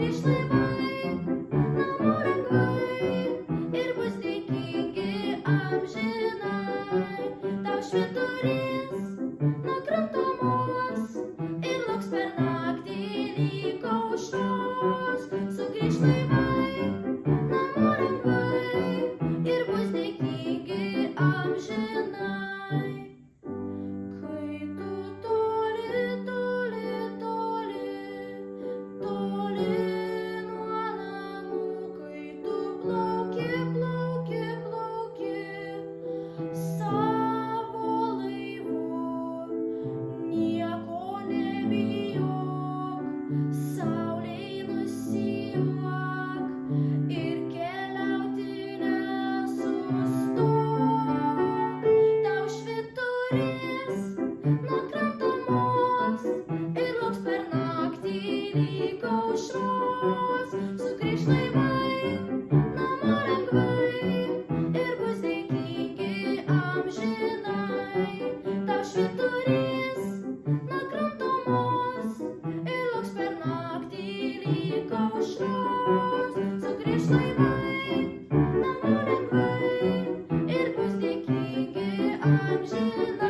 sugrįš laivai namo lengvai ir bus dėkingi amžinai. Tau švyturys nuo kranto mos ir lauks per naktį lyg aušros. Sugrįš laivai namo lengvai ir bus dėkingi amžinai. Kai tu toli, toli, toli, toli nuo namų, kai tu plauki, plauki, plauki savo laivu, nieko nebijok, saulei nusijuok ir keliauti nesustok. Tau švyturys nuo kranto mos ir lauks per naktį lyg aušros. Sugrįš laivai namo lengvai ir bus dėkingi amžinai. Tau švyturys nuo kranto mos ir lauks per naktį lyg aušros. Sugrįš laivai namo lengvai ir bus dėkingi amžinai.